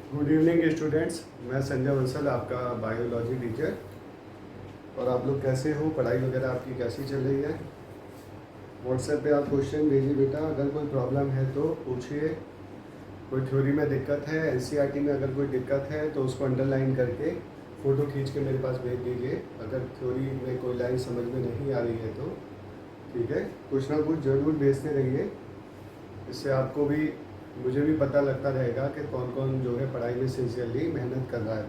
Good evening students. मैं संजय बंसल, आपका biology teacher. और आप लोग कैसे हो? पढ़ाई वगैरह आपकी कैसी चल रही है? व्हाट्सएप पे आप क्वेश्चन भेजिए बेटा, अगर कोई प्रॉब्लम है तो पूछिए। कोई थ्योरी में दिक्कत है, एनसीईआरटी में अगर कोई दिक्कत है तो उसको अंडरलाइन करके फ़ोटो खींच के मेरे पास भेज दीजिए। अगर थ्योरी में कोई लाइन समझ में नहीं आ रही है तो ठीक है, कुछ ना कुछ ज़रूर भेजते रहिए। इससे आपको भी, मुझे भी पता लगता रहेगा कि कौन कौन जो है पढ़ाई में सिंसियरली मेहनत कर रहा है।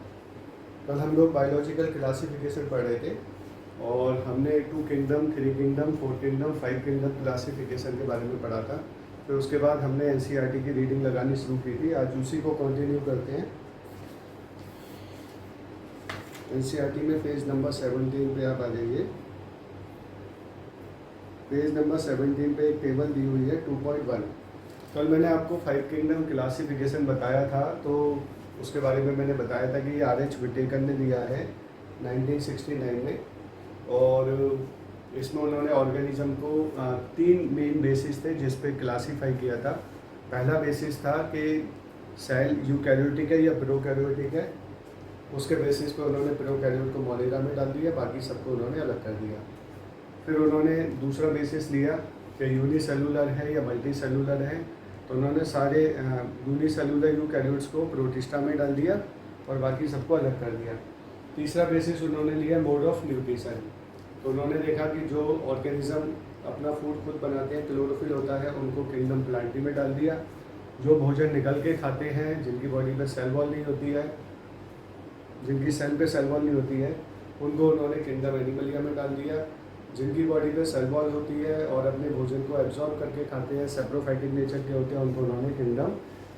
कल हम लोग बायोलॉजिकल क्लासिफिकेशन पढ़ रहे थे और हमने 2 kingdom, 3 kingdom, 4 kingdom, 5 kingdom classification के बारे में पढ़ा था। फिर उसके बाद हमने एनसीईआरटी की रीडिंग लगानी शुरू की थी। आज उसी को कंटिन्यू करते हैं। एनसीईआरटी में पेज नंबर 17 पे आप आ जाइए। पेज नंबर 17 पे एक टेबल दी हुई है 2.1। कल मैंने आपको 5 किंगडम क्लासिफिकेशन बताया था, तो उसके बारे में मैंने बताया था कि ये आर.एच. विटेकर ने दिया है 1969 में। और इसमें उन्होंने ऑर्गेनिज्म को 3 मेन बेसिस थे जिस पे क्लासीफाई किया था। पहला बेसिस था कि सेल यूकैरियोटिक है या प्रोकैरियोटिक है। उसके बेसिस पे उन्होंने प्रोकैरियोट को मोनेरा में डाल दिया, बाकी सबको उन्होंने अलग कर दिया। फिर उन्होंने दूसरा बेसिस लिया कि यूनिसेलुलर है या मल्टी सेलुलर है, तो उन्होंने सारे यूनिसेलुलर यूकैरियोट्स को प्रोटिस्टा में डाल दिया और बाकी सबको अलग कर दिया। तीसरा बेसिस उन्होंने लिया मोड ऑफ न्यूट्रिशन। तो उन्होंने देखा कि जो ऑर्गेनिज्म अपना फूड खुद बनाते हैं, क्लोरोफिल होता है, उनको किंगडम प्लांटी में डाल दिया। जो भोजन निकल के खाते हैं, जिनकी बॉडी पे सेल वॉल नहीं होती है, जिनकी सेल पे सेल वॉल नहीं होती है, उनको उन्होंने किंगडम एनिमलिया में डाल दिया। जिनकी बॉडी पे सेल वॉल होती है और अपने भोजन को एब्जॉर्ब करके खाते हैं, सेप्रोफाइटिक नेचर के होते हैं, उनको उन्होंने किंगडम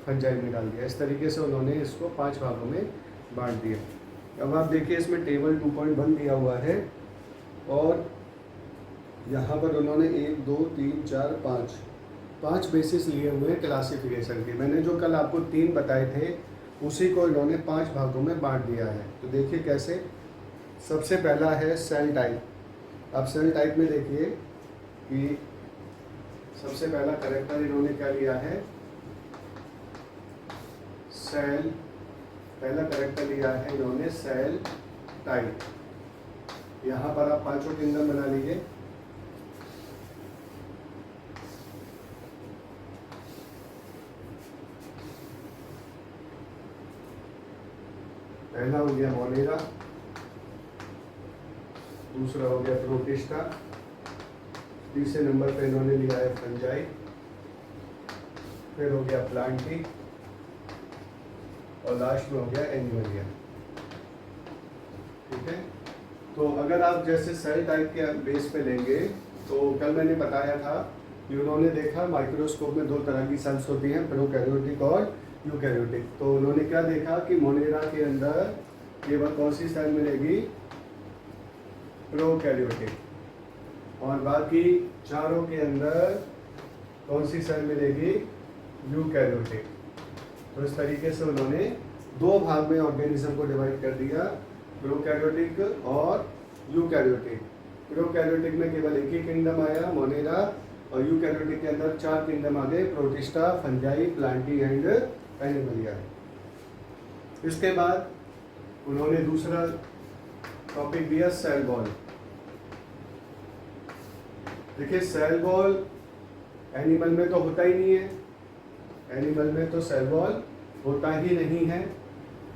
फंजाई में डाल दिया। इस तरीके से उन्होंने इसको 5 भागों में बांट दिया। अब आप देखिए, इसमें टेबल 2.1 दिया हुआ है और यहाँ पर उन्होंने 1, 2, 3, 4, 5 बेसिस लिए हुए हैं क्लासिफिकेशन के। मैंने जो कल आपको 3 बताए थे, उसी को इन्होंने 5 भागों में बांट दिया है। तो देखिए कैसे। सबसे पहला है सेल टाइप। अब सेल टाइप में देखिए कि सबसे पहला कैरेक्टर इन्होंने क्या लिया है, सेल। पहला कैरेक्टर लिया है इन्होंने सेल टाइप। यहाँ पर आप 5 किंगडम बना लीजिए। पहला हो गया मोनेरा, दूसरा हो गया प्रोटिस्टा, तीसरे नंबर पे इन्होंने लिया है फंजाई, फिर हो गया प्लांटी और लास्ट में हो गया एनिमलिया। ठीक है। तो अगर आप जैसे सेल टाइप के बेस पे लेंगे, तो कल मैंने बताया था कि उन्होंने देखा माइक्रोस्कोप में 2 तरह की सेल्स होती हैं, प्रोकैरियोटिक और यूकैरियोटिक। तो उन्होंने क्या देखा कि मोनेरा के अंदर केवल कौन सी सेल मिलेगी, प्रोकैरियोटिक, और बाकी चारों के अंदर कौन सी सेल मिलेगी, यूकैरियोटिक। तो इस तरीके से उन्होंने 2 भाग में ऑर्गेनिज्म को डिवाइड कर दिया, प्रोकैरियोटिक और यूकैरियोटिक। प्रोकैरियोटिक में केवल एक ही किंगडम आया, मोनेरा, और यूकैरियोटिक के अंदर 4 किंगडम आ गए, protista, fungi, Plantae and Animalia. इसके बाद उन्होंने दूसरा टॉपिक दिया सेल वॉल। देखिए, सेल वॉल एनिमल में तो होता ही नहीं है। एनिमल में तो सेल वॉल होता ही नहीं है।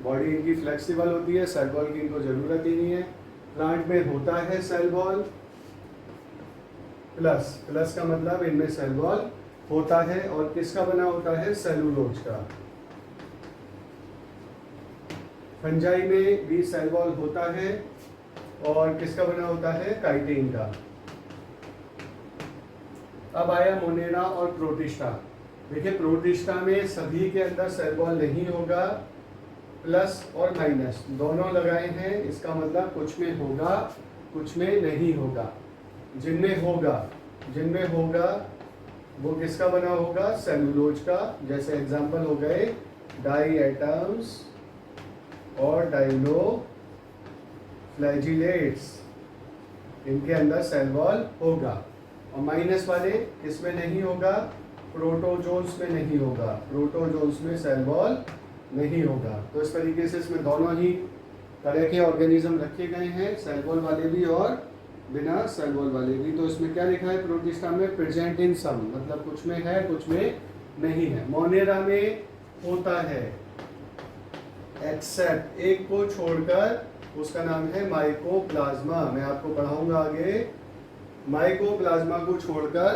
बॉडी इनकी फ्लेक्सिबल होती है, सेल वॉल की इनको ज़रूरत ही नहीं है। प्लांट में होता है सेल वॉल, प्लस का मतलब इनमें सेल वॉल होता है, और किसका बना होता है, सेलुलोज का। फंजाई में भी सेल वॉल होता है और किसका बना होता है, काइटिन का। अब आया मोनेरा और प्रोटिस्टा। देखिए, प्रोटिस्टा में सभी के अंदर सेल वॉल नहीं होगा, प्लस और माइनस दोनों लगाए हैं। इसका मतलब कुछ में होगा, कुछ में नहीं होगा। जिनमें होगा वो किसका बना होगा, सेलुलोज का। जैसे एग्जांपल हो गए डाई एटम्स और डाइनो फ्लैजिलेट्स, इनके अंदर सेल वॉल होगा। और माइनस वाले किसमें नहीं होगा, प्रोटोजोन्स में नहीं होगा। प्रोटोजोन्स में सेल वॉल नहीं होगा। तो इस तरीके से इसमें दोनों ही तरह के ऑर्गेनिज्म रखे गए हैं, सेल वॉल वाले भी और बिना सेल वॉल वाले भी। तो इसमें क्या लिखा है प्रोटिस्टा में, प्रेजेंट इन सम, मतलब कुछ में है कुछ में नहीं है। मोनेरा में होता है एक्सेप्ट, एक को छोड़कर, उसका नाम है माइकोप्लाज्मा। मैं आपको पढ़ाऊंगा आगे। माइकोप्लाज्मा को छोड़कर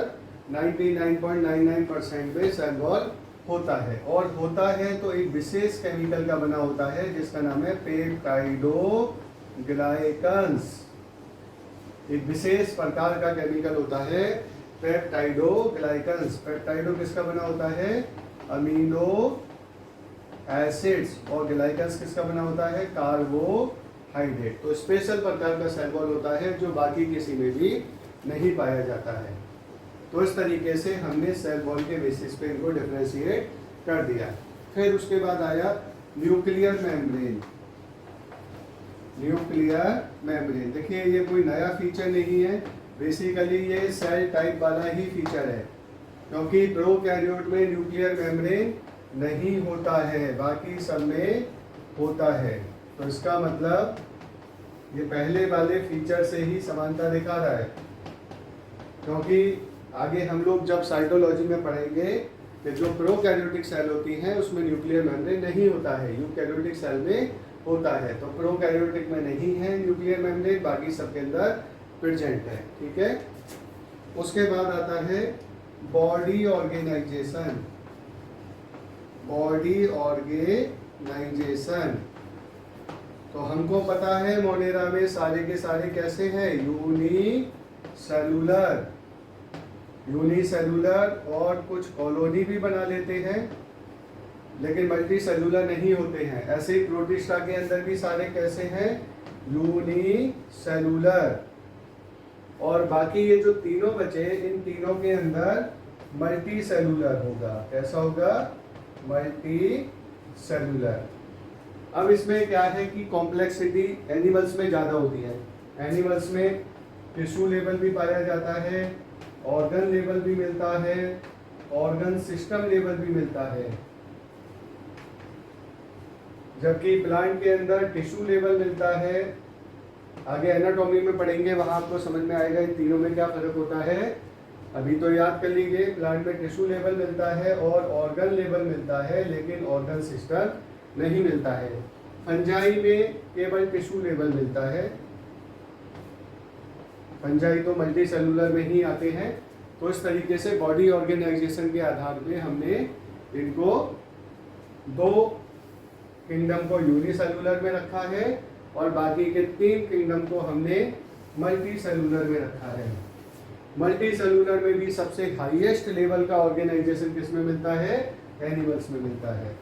99.99% में सेल वॉल होता है, और होता है तो एक विशेष केमिकल का बना होता है जिसका नाम है पेप्टाइडोग्लाइकन्स। एक विशेष प्रकार का केमिकल होता है पेप्टाइडोग्लाइकन्स। पेप्टाइडो किसका बना होता है, अमीनो एसिड्स, और ग्लाइकन्स किसका बना होता है, कार्बोहाइड्रेट। तो स्पेशल प्रकार का सेल वॉल होता है जो बाकी किसी में भी नहीं पाया जाता है। तो इस तरीके से हमने सेल वॉल के बेसिस पे इनको डिफरेंशिएट कर दिया। फिर उसके बाद आया न्यूक्लियर मेम्ब्रेन। न्यूक्लियर मेम्ब्रेन, देखिए ये कोई नया फीचर नहीं है, बेसिकली ये सेल टाइप वाला ही फीचर है, क्योंकि प्रोकैरियोट में न्यूक्लियर मेम्ब्रेन नहीं होता है, बाकी सब में होता है। तो इसका मतलब ये पहले वाले फीचर से ही समानता दिखा रहा है, क्योंकि आगे हम लोग जब साइटोलॉजी में पढ़ेंगे कि जो प्रोकैरियोटिक सेल होती हैं उसमें न्यूक्लियर मेम्ब्रेन नहीं होता है, यूकैरियोटिक सेल में होता है। तो प्रोकैरियोटिक में नहीं है न्यूक्लियर मेम्ब्रेन, बाकी सबके अंदर प्रेजेंट है। ठीक है। उसके बाद आता है बॉडी ऑर्गेनाइजेशन। बॉडी ऑर्गेनाइजेशन, तो हमको पता है मोनेरा में सारे के सारे कैसे हैं, यूनिसेलुलर। यूनिसेलुलर और कुछ कॉलोनी भी बना लेते हैं, लेकिन मल्टी सेलुलर नहीं होते हैं। ऐसे ही प्रोटिस्टा के अंदर भी सारे कैसे हैं, यूनिसेलुलर। और बाकी ये जो तीनों बचे, इन तीनों के अंदर मल्टी सेलुलर होगा। कैसा होगा, मल्टी सेलुलर। अब इसमें क्या है कि कॉम्प्लेक्सिटी एनिमल्स में ज़्यादा होती है। एनिमल्स में टिश्यू लेवल भी पाया जाता है, ऑर्गन लेवल भी मिलता है, ऑर्गन सिस्टम लेवल भी मिलता है, जबकि प्लांट के अंदर टिश्यू लेवल मिलता है। आगे एनाटॉमी में पढ़ेंगे, वहां आपको समझ में आएगा इन तीनों में क्या फर्क होता है। अभी तो याद कर लीजिए, प्लांट में टिश्यू लेवल मिलता है और ऑर्गन लेवल मिलता है, लेकिन ऑर्गन सिस्टम नहीं मिलता है। फंजाई में केवल टिश्यू लेवल मिलता है। फंजाई तो मल्टी सेलुलर में ही आते हैं। तो इस तरीके से बॉडी ऑर्गेनाइजेशन के आधार पे हमने इनको दो किंगडम को यूनिसेलुलर में रखा है और बाकी के तीन किंगडम को हमने मल्टी सेलुलर में रखा है। मल्टी सेलुलर में भी सबसे हाईएस्ट लेवल का ऑर्गेनाइजेशन किसमें मिलता है, एनिमल्स में मिलता है।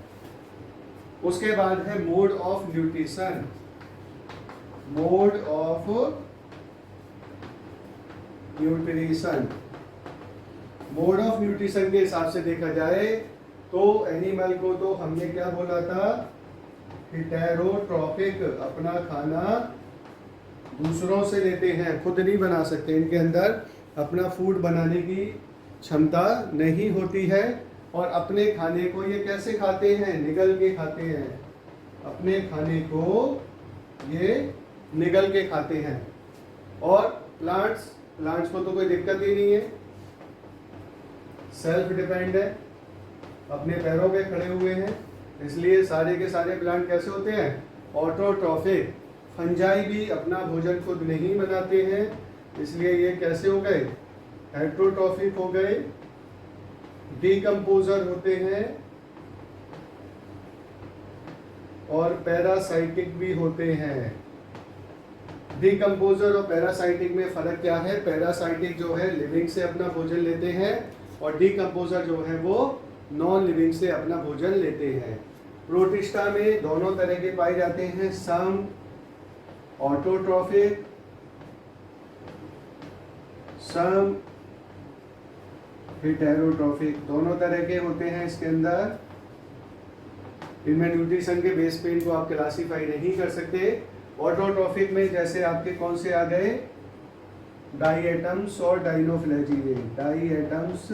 उसके बाद है mode of nutrition. Mode of nutrition, mode of nutrition के हिसाब से देखा जाए तो एनिमल को तो हमने क्या बोला था, हेटेरोट्रॉफिक, अपना खाना दूसरों से लेते हैं, खुद नहीं बना सकते। इनके अंदर अपना फूड बनाने की क्षमता नहीं होती है। और अपने खाने को ये कैसे खाते हैं, निगल के खाते हैं। अपने खाने को ये निगल के खाते हैं। और प्लांट्स को तो कोई दिक्कत ही नहीं है, सेल्फ डिपेंड है, अपने पैरों पे खड़े हुए हैं, इसलिए सारे के सारे प्लांट कैसे होते हैं, ऑटोट्रॉफिक। फंजाई भी अपना भोजन खुद नहीं बनाते हैं, इसलिए ये कैसे हो गए, हेटेरोट्रॉफिक हो गए। डीकंपोजर होते हैं और पैरासाइटिक भी होते हैं। डीकंपोजर और पैरासाइटिक में फर्क क्या है, पैरासाइटिक जो है लिविंग से अपना भोजन लेते हैं और डीकंपोजर जो है वो नॉन लिविंग से अपना भोजन लेते हैं। प्रोटिस्टा में दोनों तरह के पाए जाते हैं, सम ऑटोट्रॉफिक, सम हेटेरोट्रॉफिक, दोनों तरह के होते हैं इसके अंदर। इनमें न्यूट्रिशन के बेस पे इनको आप क्लासीफाई नहीं कर सकते। ऑटोट्रॉफिक में जैसे आपके कौन से आ गए, डाइएटम्स और डाइनोफ्लैजिले, डाइएटम्स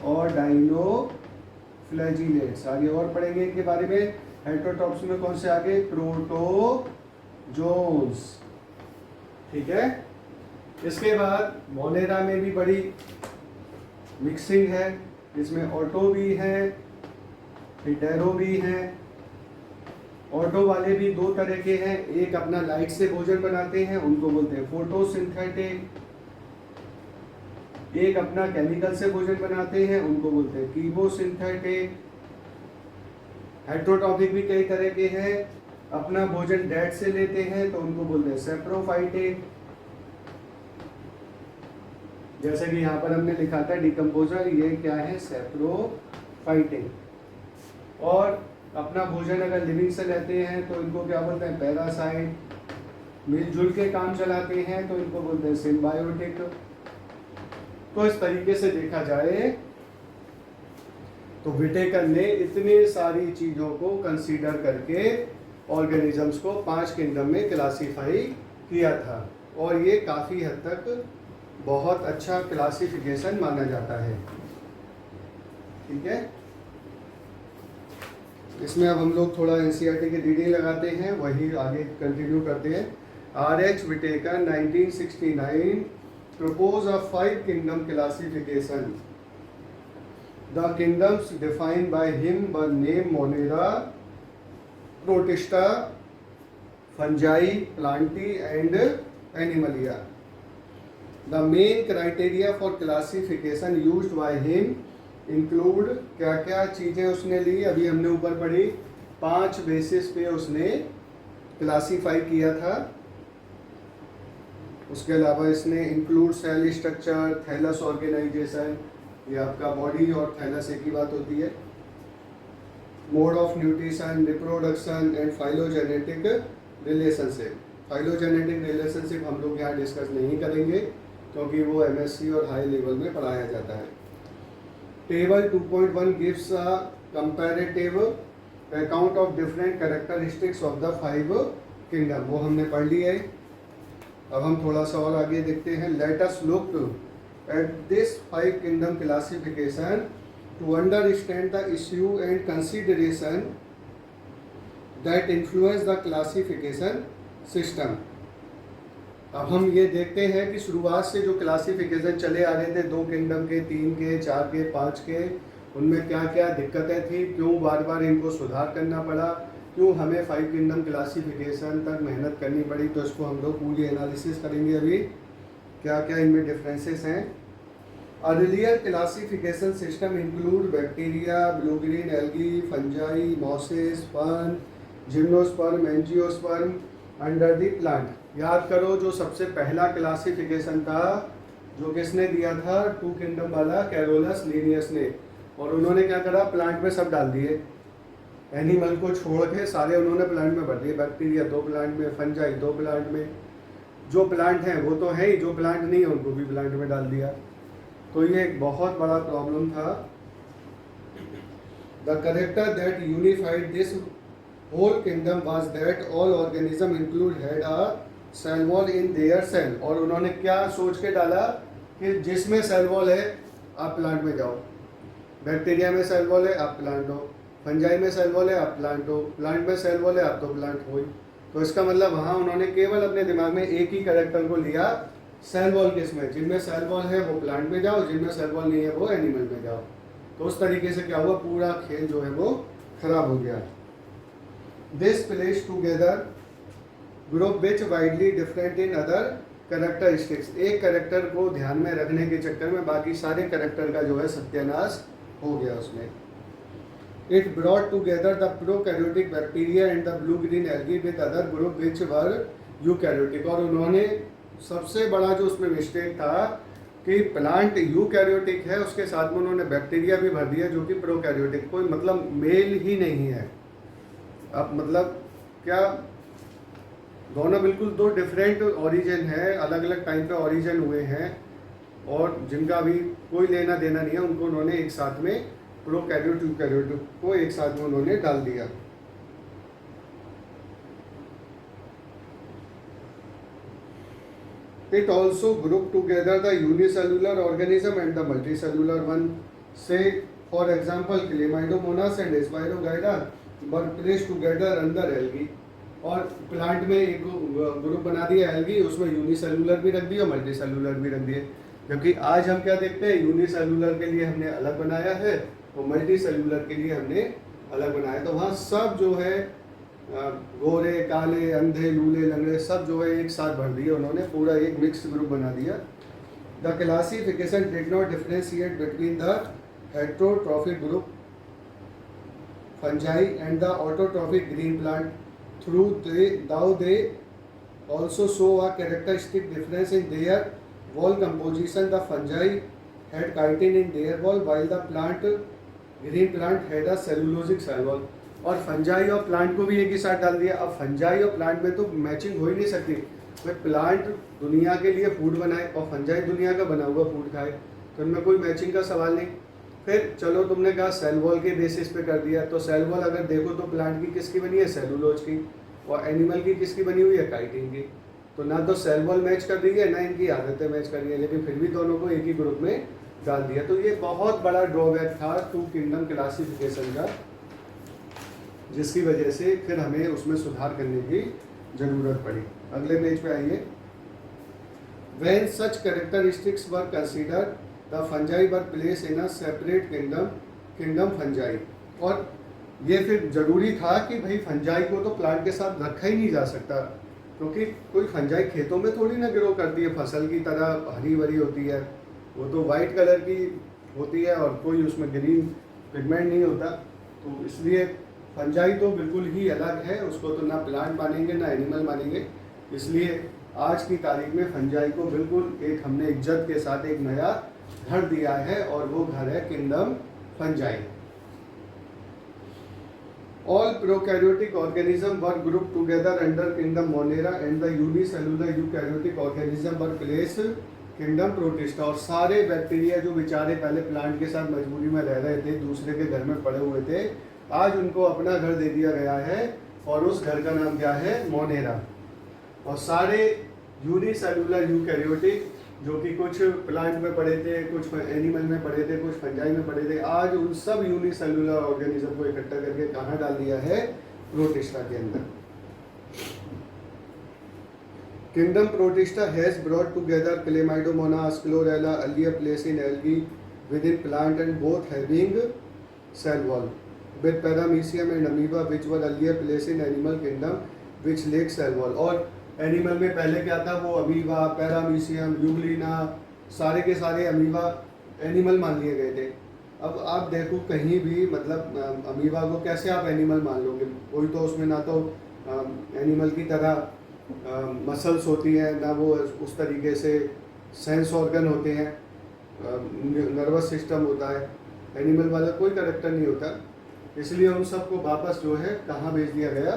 और डाइनोफ्लैजिले। फ्लैजिलेट्स। आगे और पढ़ेंगे इनके बारे में। हेटेरोट्रॉप्स में कौन से आगे? प्रोटोजोन्स। ठीक है। इसके बाद मोनेरा में भी बड़ी मिक्सिंग है, इसमें ऑटो भी है, हेटेरो भी हैं। ऑटो वाले भी दो तरह के हैं, एक अपना लाइट से भोजन बनाते हैं, उनको बोलते हैं फोटोसिंथेटिक। एक अपना केमिकल से भोजन बनाते हैं, उनको बोलते हैं कीमोसिंथेटिक। हेटेरोट्रॉपिक भी कई तरह के हैं, अपना भोजन डेट से लेते हैं तो उनको बोलते हैं सेप्रोफाइटिक। जैसे कि यहाँ पर हमने लिखा था डिकम्पोजर, ये क्या है? सेप्रोफाइटिक। और अपना भोजन अगर लिविंग से लेते हैं तो इनको क्या बोलते हैं? पैरासाइट। मिलजुल के काम चलाते हैं तो इनको बोलते हैं सिम्बायोटिक। तो इस तरीके से देखा जाए तो विटेकर ने इतने सारी चीजों को कंसीडर करके ऑर्गेनिजम्स को 5 किंगडम में क्लासिफाई किया था, और ये काफी हद तक बहुत अच्छा क्लासिफिकेशन माना जाता है। ठीक है। इसमें अब हम लोग थोड़ा एनसीईआरटी की रीडिंग लगाते हैं, वही आगे कंटिन्यू करते हैं। R H. Whittaker 1969 proposed a 5 kingdom classification. The kingdoms defined by him were named Monera, Protista, Fungi, Plantae and Animalia. The main criteria for classification used by him include, क्या क्या चीज़ें उसने ली? अभी हमने ऊपर पढ़ी, 5 बेसिस पे उसने क्लासीफाई किया था। उसके अलावा इसने include cell structure, thallus organisation, ये आपका बॉडी और थैलस एक ही बात होती है, mode of nutrition, reproduction and phylogenetic relationship. Phylogenetic relationship हम लोग यहाँ डिस्कस नहीं करेंगे क्योंकि वो एमएससी और हाई लेवल में पढ़ाया जाता है। Table 2.1 gives a comparative account of different characteristics of the 5 kingdom, वो हमने पढ़ लिया है। अब हम थोड़ा सा और आगे देखते हैं। Let us look at this 5 kingdom classification to understand the issue and consideration that influence the classification system. अब हम ये देखते हैं कि शुरुआत से जो क्लासिफिकेशन चले आ रहे थे 2 किंगडम के, 3 के, 4 के, 5 के, उनमें क्या क्या दिक्कतें थी, क्यों बार बार इनको सुधार करना पड़ा, क्यों हमें 5 किंगडम क्लासिफिकेशन तक मेहनत करनी पड़ी, तो इसको हम लोग पूरी एनालिसिस करेंगे। अभी क्या क्या इनमें डिफरेंसेस हैं। Earlier classification system include bacteria, blue green algae, fungi, mosses, fern, gymnosperm, angiosperm under the plant. याद करो जो सबसे पहला क्लासिफिकेशन था जो किसने दिया था? 2 किंगडम वाला कैरोलस लिनियस ने। और उन्होंने क्या करा? प्लांट में सब डाल दिए, एनिमल को छोड़ के सारे उन्होंने प्लांट में भर दिए। बैक्टीरिया 2 प्लांट में, फंजाई 2 प्लांट में, जो प्लांट हैं वो तो है ही, जो प्लांट नहीं है उनको भी प्लांट में डाल दिया। तो ये एक बहुत बड़ा प्रॉब्लम था। The character that unified this whole kingdom was that all organism include had a cell wall in their cell. और उन्होंने क्या सोच के डाला कि जिसमें सेल वॉल है आप प्लांट में जाओ, बैक्टीरिया में सेल वॉल है आप प्लांट हो, फंजाई में सेल वॉल है आप प्लांट हो, प्लांट में सेल वॉल है आप तो प्लांट हो ही। तो इसका मतलब वहाँ उन्होंने केवल अपने दिमाग में एक ही कैरेक्टर को लिया, सेल वॉल किसमें? जिनमें सेल वॉल है वो प्लांट में जाओ, जिनमें सेल वॉल नहीं है वो एनिमल में जाओ। तो उस तरीके से क्या हुआ? पूरा खेल जो है वो खराब हो गया। This place together group which widely different in other characteristics. एक कैरेक्टर को ध्यान में रखने के चक्कर में बाकी सारे कैरेक्टर का जो है सत्यानाश हो गया उसमें। It brought together the prokaryotic bacteria and the blue-green algae with other group which were eukaryotic। और उन्होंने सबसे बड़ा जो उसमें मिस्टेक था कि प्लांट यूकैरियोटिक है, उसके साथ में उन्होंने बैक्टीरिया भी भर दिया जो कि प्रोकैरियोटिक, कोई मतलब मेल ही नहीं है। अब मतलब क्या, दोनों बिल्कुल 2 डिफरेंट ओरिजिन है, अलग अलग टाइम पे ओरिजिन हुए हैं और जिनका भी कोई लेना देना नहीं है, उनको उन्होंने एक साथ में प्रोकैरियोट यूकैरियोट को एक साथ में उन्होंने डाल दिया। It also grouped together the unicellular organism and the multicellular one। से for example Chlamydomonas and Spirogyra were place together under algae. और प्लांट में एक ग्रुप बना दिया एल्गी, उसमें यूनिसेलुलर भी रख दिया, मल्टी सेलुलर भी रख दिए। जबकि आज हम क्या देखते हैं, यूनिसेलुलर के लिए हमने अलग बनाया है और मल्टी सेलुलर के लिए हमने अलग बनाया। तो वहाँ सब जो है गोरे काले अंधे लूले लंगड़े सब जो है एक साथ भर दिए उन्होंने, पूरा एक मिक्स ग्रुप बना दिया। The classification did not differentiate between the heterotrophic group fungi and the autotrophic green plant through they also show a characteristic difference in their wall composition. The fungi had chitin in their wall while the green plant had a cellulosic cell wall. और fungi और plant को भी एक ही साथ डाल दिया। अब fungi और प्लांट में तो मैचिंग हो ही नहीं सकती। भाई प्लांट दुनिया के लिए फूड बनाए और फंजाई दुनिया का बना हुआ फूड खाए, तो इनमें कोई मैचिंग का सवाल नहीं। फिर चलो तुमने कहा सेल वॉल के बेसिस पे कर दिया, तो सेल वॉल अगर देखो तो प्लांट की किसकी बनी है, सेलुलोज की, और एनिमल की किसकी बनी हुई है, काइटिन की। तो ना तो सेल वॉल मैच कर रही है ना इनकी आदतें मैच कर रही है, लेकिन फिर भी दोनों को एक ही ग्रुप में डाल दिया। तो ये बहुत बड़ा ड्रॉबैक था टू किंगडम क्लासिफिकेशन का, जिसकी वजह से फिर हमें उसमें सुधार करने की जरूरत पड़ी। अगले पेज पे आइए। When such characteristics were considered the fungi were place in a separate kingdom fungi. और ये फिर जरूरी था कि भाई फंजाई को तो प्लांट के साथ रखा ही नहीं जा सकता, क्योंकि कोई फंजाई खेतों में थोड़ी ना ग्रो करती है, फसल की तरह हरी भरी होती है, वो तो वाइट कलर की होती है और कोई उसमें ग्रीन पिगमेंट नहीं होता। तो इसलिए फंजाई तो बिल्कुल ही अलग है, उसको तो ना प्लांट मानेंगे ना एनिमल मानेंगे। इसलिए आज की तारीख में फंजाई को बिल्कुल एक हमने इज्जत के साथ एक नया घर दिया है, और वो घर है kingdom fungi. All prokaryotic organisms were grouped together under kingdom Monera and the unicellular eukaryotic organism were placed kingdom Protista। और सारे बैक्टीरिया जो बेचारे पहले प्लांट के साथ मजबूरी में रह रहे थे, दूसरे के घर में पड़े हुए थे, आज उनको अपना घर दे दिया गया है, और उस घर का नाम क्या है, मोनेरा। और सारे यूनिसेलुलर यूकैरियोटिक जो कि कुछ प्लांट में पड़े थे, कुछ एनिमल में पड़े थे, कुछ फंजाई में पड़े थे, आज उन सब यूनिसेलुलर ऑर्गेनिज्म को इकट्ठा करके कहाँ डाल दिया है, प्रोटिस्टा के अंदर। Kingdom protista has brought together chlamydomonas chlorella earlier place in algae with in plant and both having cell wall with paramecium and amoeba which were earlier place in animal kingdom which lack cell wall. और animal में पहले क्या था, वो amoeba, paramecium, Euglena, सारे के सारे amoeba animal मान लिए गए थे। अब आप देखो कहीं भी, मतलब अमीबा को कैसे आप एनिमल मान लोगे, कोई तो उसमें ना तो एनिमल की तरह मसल्स होती हैं, ना वो उस तरीके से सेंस ऑर्गन होते हैं, नर्वस सिस्टम होता है, एनिमल वाला कोई कैरेक्टर नहीं होता। इसलिए उन सबको वापस जो है कहाँ भेज दिया गया,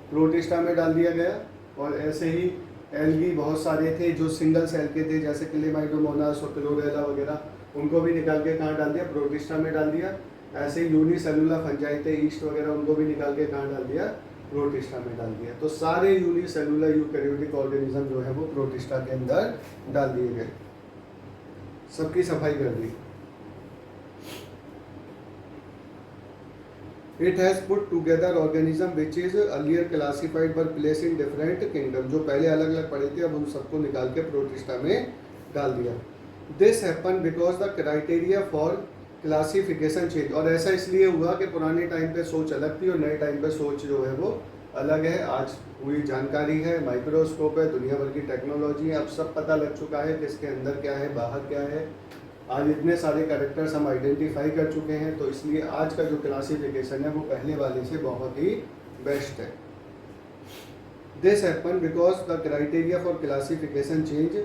प्रोटिस्टा में डाल दिया गया। और ऐसे ही एल्गी बहुत सारे थे जो सिंगल सेल के थे, जैसे क्लेमाइडोमोनास और क्लोरेला वगैरह, उनको भी निकाल के कहाँ डाल दिया, प्रोटिस्टा में डाल दिया। ऐसे ही यूनिसेलुलर फंजाई थे, ईस्ट वगैरह, उनको भी निकाल के कहाँ डाल दिया, प्रोटिस्टा में डाल दिया। तो सारे यूनिसेलुलर यूकैरियोटिक ऑर्गेनिज्म जो है वो प्रोटिस्टा के अंदर डाल दिए गए, सबकी सफाई कर दी। It has put together organism which is earlier classified were placed in different kingdom। जो पहले अलग अलग पड़े थे अब उन सबको निकाल के प्रोटिस्टा में डाल दिया। This happened because the criteria for classification change। और ऐसा इसलिए हुआ कि पुराने टाइम पे सोच अलग थी और नए टाइम पे सोच जो है वो अलग है। आज पूरी जानकारी है, माइक्रोस्कोप है, दुनिया भर की टेक्नोलॉजी है, अब सब पता लग चुका है किसके अंदर क्या है, बाहर क्या है। आज इतने सारे कैरेक्टर्स हम आइडेंटिफाई कर चुके हैं, तो इसलिए आज का जो क्लासिफिकेशन है वो पहले वाले से बहुत ही बेस्ट है। This happen because the criteria for classification change.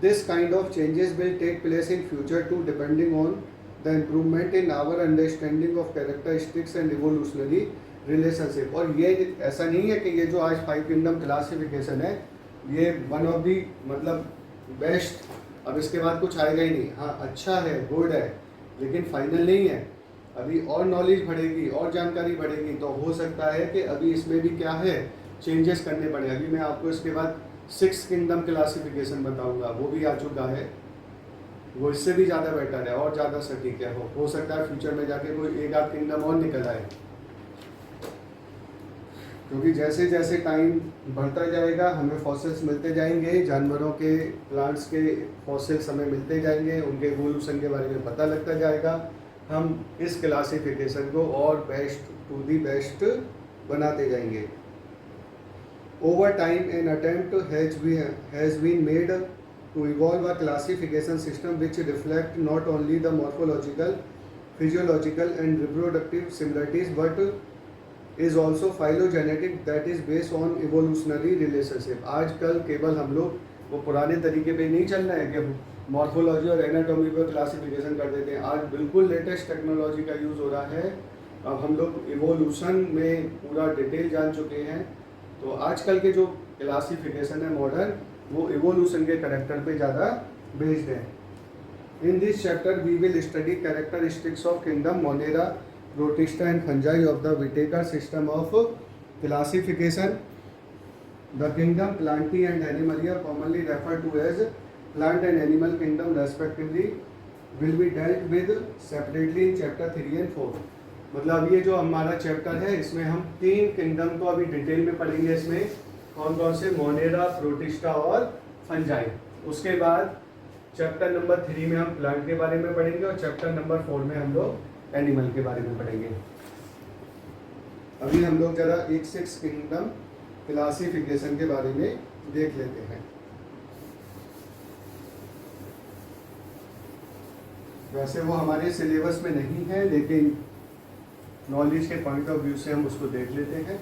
This kind of changes will take place in future too depending on the improvement in our understanding of characteristics and evolutionary relationship. और ये ऐसा नहीं है कि ये जो आज 5 किंगडम क्लासिफिकेशन है ये वन ऑफ दी मतलब बेस्ट, अब इसके बाद कुछ आएगा ही नहीं। हाँ अच्छा है, गुड है, लेकिन फाइनल नहीं है। अभी और नॉलेज बढ़ेगी और जानकारी बढ़ेगी, तो हो सकता है कि अभी इसमें भी क्या है, चेंजेस करने पड़े। अभी मैं आपको इसके बाद 6 किंगडम क्लासिफिकेशन बताऊंगा, वो भी आ चुका है। वो इससे भी ज़्यादा बेटर है और ज़्यादा सटीक है। हो सकता है फ्यूचर में जाके कोई एक आध किंगडम और निकल आए, क्योंकि जैसे जैसे टाइम बढ़ता जाएगा हमें फॉसिल्स मिलते जाएंगे, जानवरों के, प्लांट्स के फॉसिल्स हमें मिलते जाएंगे, उनके इवोल्यूशन के बारे में पता लगता जाएगा। हम इस क्लासिफिकेशन को और बेस्ट टू दी बेस्ट बनाते जाएंगे। Over time an attempt has been made to evolve a classification system which reflect not only the morphological, physiological and reproductive similarities but is also phylogenetic, that is based on evolutionary relationship। आजकल केवल हम लोग वो पुराने तरीके पे नहीं चल रहे हैं कि मॉर्फोलॉजी और एनाटॉमी पर क्लासिफिकेशन कर देते हैं। आज बिल्कुल लेटेस्ट टेक्नोलॉजी का यूज़ हो रहा है। अब हम लोग इवोल्यूशन में पूरा डिटेल जान चुके हैं। तो आजकल के जो क्लासिफिकेशन है मॉडर्न, वो इवोल्यूशन के करेक्टर पे ज़्यादा बेस्ड है। In this chapter we will study characteristics of kingdom monera, protista and fungi of the Whittaker system of classification. The kingdom plantae and animalia, commonly refer to as plant and animal kingdom respectively, will be dealt with separately in chapter 3 and 4। मतलब ये जो हमारा chapter है इसमें हम 3 kingdom को अभी detail में पढ़ेंगे। इसमें कौन कौन से? मोनेरा, प्रोटिस्टा और फंजाई। उसके बाद चैप्टर नंबर 3 में हम प्लांट के बारे में पढ़ेंगे और चैप्टर नंबर 4 में हम लोग एनिमल के बारे में पढ़ेंगे। अभी हम लोग जरा एक 6 किंगडम क्लासिफिकेशन के बारे में देख लेते हैं। वैसे वो हमारे सिलेबस में नहीं है, लेकिन नॉलेज के पॉइंट ऑफ व्यू से हम उसको देख लेते हैं,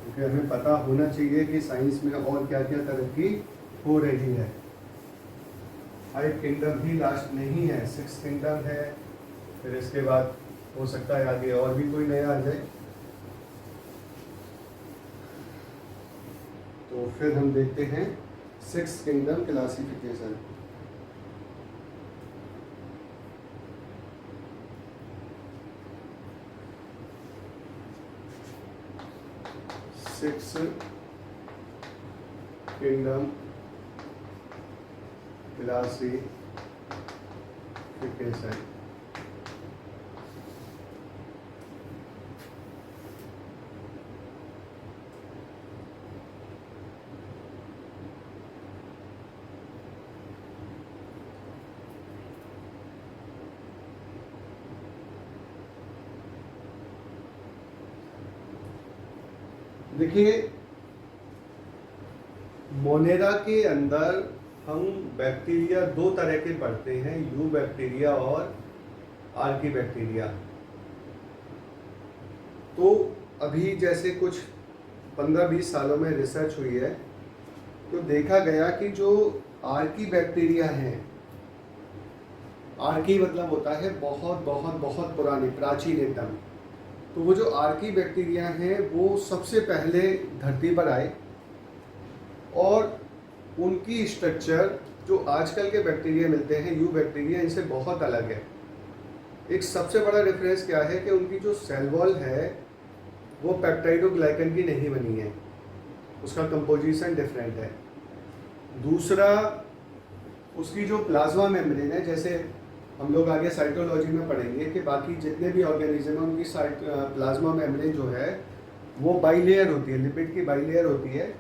क्योंकि हमें पता होना चाहिए कि साइंस में और क्या क्या तरक्की हो रही है। 5 किंगडम ही लास्ट नहीं है, 6 किंगडम है। फिर इसके बाद हो सकता है आगे और भी कोई नया आ जाए। तो फिर हम देखते हैं 6 kingdom classification. Six kingdom classification. देखिए, मोनेरा के अंदर हम बैक्टीरिया 2 तरह के पढ़ते हैं, यू बैक्टीरिया और आर्की बैक्टीरिया। तो अभी जैसे कुछ 15-20 सालों में रिसर्च हुई है, तो देखा गया कि जो आर्की बैक्टीरिया हैं, आर्की मतलब होता है बहुत बहुत बहुत पुरानी, प्राचीन एकदम। तो वो जो आर्की बैक्टीरिया हैं वो सबसे पहले धरती पर आए और उनकी स्ट्रक्चर जो आजकल के बैक्टीरिया मिलते हैं, यू बैक्टीरिया, इनसे बहुत अलग है। एक सबसे बड़ा डिफरेंस क्या है कि उनकी जो सेल वॉल है वो पेप्टाइडोग्लाइकन की नहीं बनी है, उसका कंपोजिशन डिफरेंट है। दूसरा, उसकी जो प्लाज्मा मेम्ब्रेन है, जैसे हम लोग आगे साइटोलॉजी में पढ़ेंगे कि बाकी जितने भी ऑर्गेनिज्म हैं उनकी प्लाज्मा मेम्ब्रेन जो है वो बाइलेयर होती है, लिपिड की बाइलेयर होती है,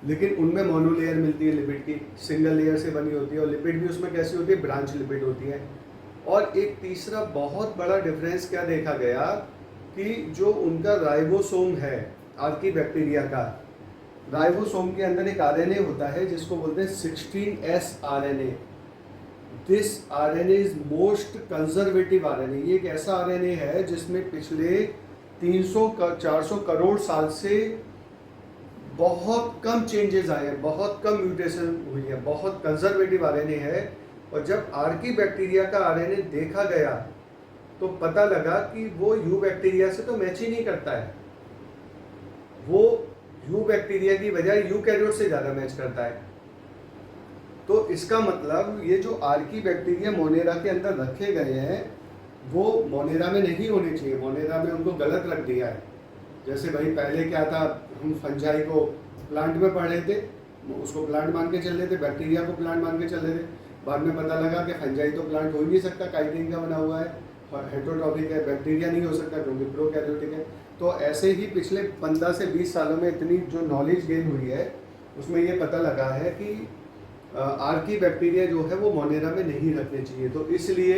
लेकिन उनमें मोनोलेयर मिलती है, लिपिड की सिंगल लेयर से बनी होती है। और लिपिड भी उसमें कैसी होती है? ब्रांच लिपिड होती है। और एक तीसरा बहुत बड़ा डिफरेंस क्या देखा गया कि जो उनका राइबोसोम है आर्की बैक्टीरिया का, राइबोसोम के अंदर एक आरएनए होता है जिसको बोलते हैं 16S RNA। This RNA is most conservative RNA। ये एक ऐसा RNA है जिसमें पिछले 300-400 करोड़ साल से बहुत कम चेंजेस आए हैं, बहुत कम म्यूटेशन हुई है, बहुत कंजर्वेटिव RNA है। और जब आर्की बैक्टीरिया का RNA देखा गया तो पता लगा कि वो यू बैक्टीरिया से तो मैच ही नहीं करता है, वो यू बैक्टीरिया की बजाय यूकैरियोट से ज़्यादा मैच करता है। तो इसका मतलब ये जो आर्की बैक्टीरिया मोनेरा के अंदर रखे गए हैं वो मोनेरा में नहीं होने चाहिए, मोनेरा में उनको गलत रख दिया है। जैसे भाई पहले क्या था, हम फंजाई को प्लांट में पढ़ रहे थे, उसको प्लांट मान के चल रहे थे, बैक्टीरिया को प्लांट मान के चल रहे थे। बाद में पता लगा कि फंजाई तो प्लांट हो ही नहीं सकता, काइटिन का बना हुआ है, हेटरोट्रॉफिक है, बैक्टीरिया नहीं हो सकता क्योंकि प्रोकैरियोटिक है। तो ऐसे ही पिछले 15 से 20 सालों में इतनी जो नॉलेज गेन हुई है उसमें ये पता लगा है कि आर्की बैक्टीरिया जो है वो मोनेरा में नहीं रखने चाहिए। तो इसलिए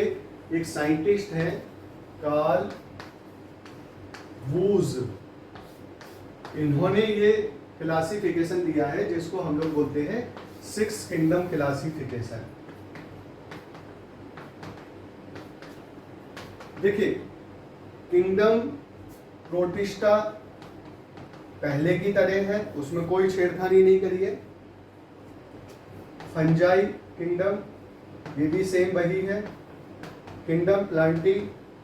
एक साइंटिस्ट हैं कार्ल वूज, इन्होंने ये क्लासिफिकेशन दिया है जिसको हम लोग बोलते हैं 6 किंगडम क्लासिफिकेशन। देखिए, किंगडम प्रोटिस्टा पहले की तरह है, उसमें कोई छेड़खानी नहीं करी है। फंजाई किंगडम ये भी सेम वही है, किंगडम प्लांटी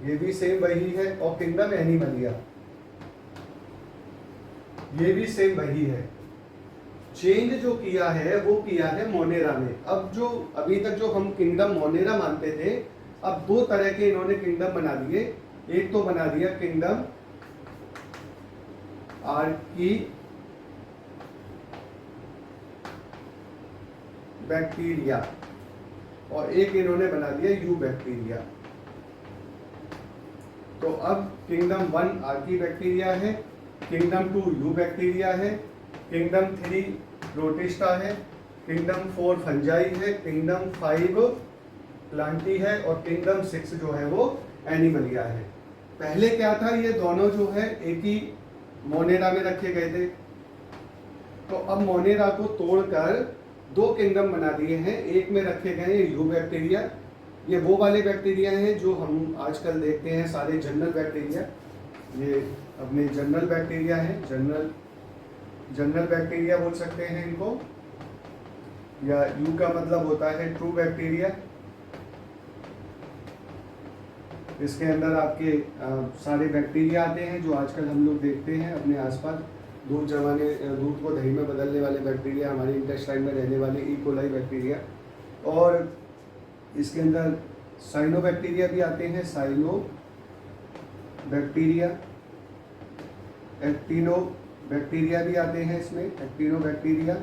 ये भी सेम वही है, और किंगडम एनिमलिया ये भी सेम वही है। चेंज जो किया है वो किया है मोनेरा में। अब जो अभी तक जो हम किंगडम मोनेरा मानते थे, अब 2 तरह के इन्होंने किंगडम बना दिए। एक तो बना दिया किंगडम आर्की बैक्टीरिया, और एक इन्होंने बना दिया यू बैक्टीरिया। तो अब किंगडम 1 आर्की बैक्टीरिया है, किंगडम 2 यू बैक्टीरिया है, किंगडम 3 प्रोटिस्टा है, किंगडम 4 फंजाई है, किंगडम 5 प्लांटी है, और किंगडम 6 जो है वो एनिमलिया है। पहले क्या था, ये दोनों जो है एक ही मोनेरा में रखे गए थे। तो अब मोनेरा को तोड़कर 2 किंगडम बना दिए हैं। एक में रखे गए हैं यू बैक्टीरिया, ये वो वाले बैक्टीरिया हैं जो हम आजकल देखते हैं सारे जनरल बैक्टीरिया, ये अपने जनरल बैक्टीरिया है, जनरल बैक्टीरिया बोल सकते हैं इनको, या यू का मतलब होता है ट्रू बैक्टीरिया। इसके अंदर आपके सारे बैक्टीरिया आते हैं जो आजकल हम लोग देखते हैं अपने आसपास। दूध को दही में बदलने वाले बैक्टीरिया, हमारे इंटेस्टाइन में रहने वाले ई कोलाई बैक्टीरिया, और इसके अंदर साइनो बैक्टीरिया भी आते हैं, साइनो बैक्टीरिया, एक्टिनो बैक्टीरिया भी आते हैं इसमें, एक्टिनो बैक्टीरिया,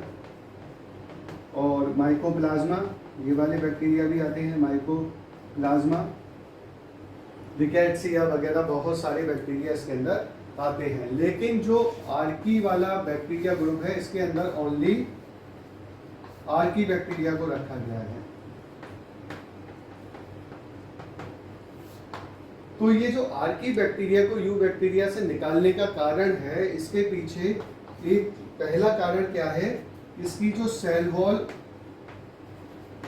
और माइकोप्लाज्मा ये वाले बैक्टीरिया भी आते हैं, माइकोप्लाज्मा, रिकेट्सिया वगैरह बहुत सारे बैक्टीरिया इसके अंदर आते हैं। लेकिन जो आर्की वाला बैक्टीरिया ग्रुप है, इसके अंदर ओनली आर्की बैक्टीरिया को रखा गया है। तो ये जो आर्की बैक्टीरिया को यू बैक्टीरिया से निकालने का कारण है, इसके पीछे एक पहला कारण क्या है, इसकी जो सेल वॉल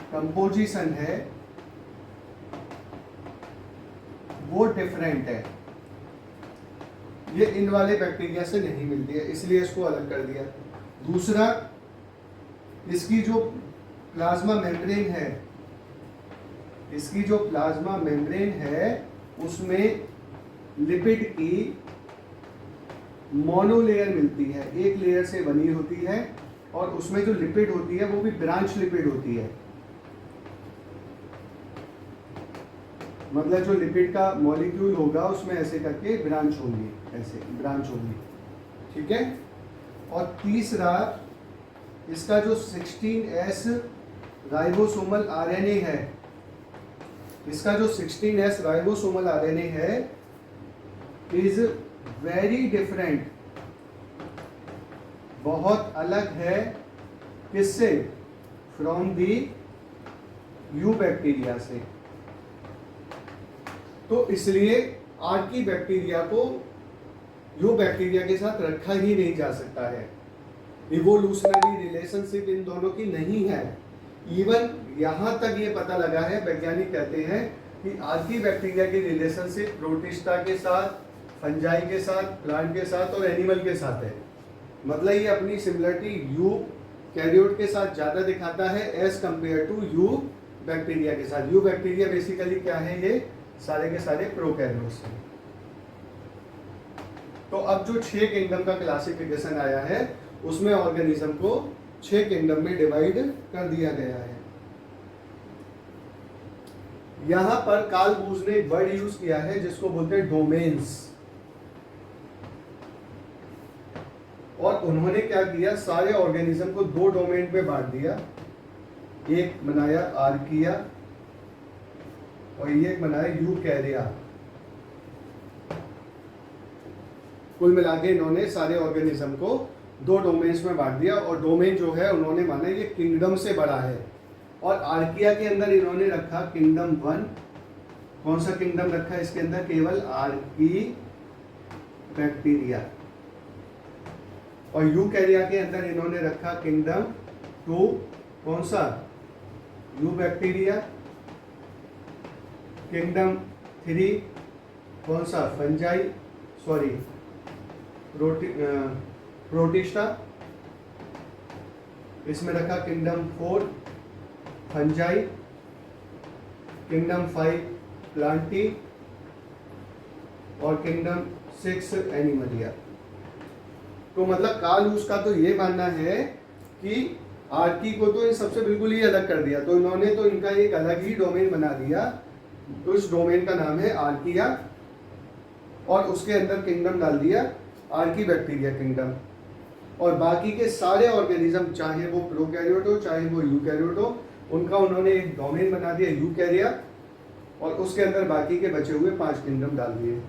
कंपोजिशन है वो डिफरेंट है, ये इन वाले बैक्टीरिया से नहीं मिलती है, इसलिए इसको अलग कर दिया। दूसरा, इसकी जो प्लाज्मा मेम्ब्रेन है, इसकी जो प्लाज्मा मेम्ब्रेन है उसमें लिपिड की मोनोलेयर मिलती है, एक लेयर से बनी होती है, और उसमें जो लिपिड होती है वो भी ब्रांच लिपिड होती है। मतलब जो लिपिड का मॉलिक्यूल होगा उसमें ऐसे करके ब्रांच होंगी, ऐसे ब्रांच होंगी, ठीक है। और तीसरा, इसका जो 16S राइबोसोमल आरएनए है, इसका जो 16S राइबोसोमल आरएनए है इज वेरी डिफरेंट, बहुत अलग है, किससे, फ्रॉम दी यू बैक्टीरिया से। तो इसलिए आर्की बैक्टीरिया को यू बैक्टीरिया के साथ रखा ही नहीं जा सकता है, इवोल्यूशनरी रिलेशनशिप इन दोनों की नहीं है। इवन यहाँ तक ये पता लगा है, वैज्ञानिक कहते हैं कि आर्की बैक्टीरिया की रिलेशनशिप प्रोटिस्टा के साथ, फंजाई के साथ, प्लांट के साथ और एनिमल के साथ है। मतलब ये अपनी सिमिलरिटी यू कैरियोट के साथ ज़्यादा दिखाता है as compare to you bacteria के साथ। यू बैक्टीरिया बेसिकली क्या है, ये सारे के सारे प्रोकैरियोट्स हैं। तो अब जो 6 किंगडम का क्लासिफिकेशन आया है उसमें ऑर्गेनिज्म को 6 किंगडम में डिवाइड कर दिया गया है। यहां पर कार्ल वूज ने एक वर्ड यूज किया है जिसको बोलते हैं डोमेन्स, और उन्होंने क्या किया, सारे ऑर्गेनिज्म को दो डोमेन पे बांट दिया, एक बनाया आर्किया और एक बनाया यूकैरिया। कुल मिला के इन्होंने सारे ऑर्गेनिज्म को दो डोमेन्स में बांट दिया और डोमेन जो है उन्होंने माना ये किंगडम से बड़ा है। और आर्किया के अंदर इन्होंने रखा किंगडम 1। कौन सा किंगडम रखा है इसके अंदर? केवल आर्की बैक्टीरिया। और यूकैरिया के अंदर इन्होंने रखा किंगडम 2। कौन सा? You bacteria. किंगडम 3 कौन सा? Fungi, sorry protista. इसमें रखा किंगडम 4 फंजाई, किंगडम 5 प्लांटी और किंगडम 6 एनिमलिया। तो मतलब कार्ल का तो ये मानना है कि आर्की को तो इन सबसे बिल्कुल ही अलग कर दिया, तो इन्होंने तो इनका एक अलग ही डोमेन बना दिया। उस डोमेन का नाम है आर्किया और उसके अंदर किंगडम डाल दिया आर्की बैक्टीरिया किंगडम। और बाकी के सारे ऑर्गेनिज्म, चाहे वो प्रोकैरियोट हो चाहे वो यूकैरियोट हो, उनका उन्होंने एक डोमेन बना दिया यूकैरिया और उसके अंदर बाकी के बचे हुए 5 किंगडम डाल दिए।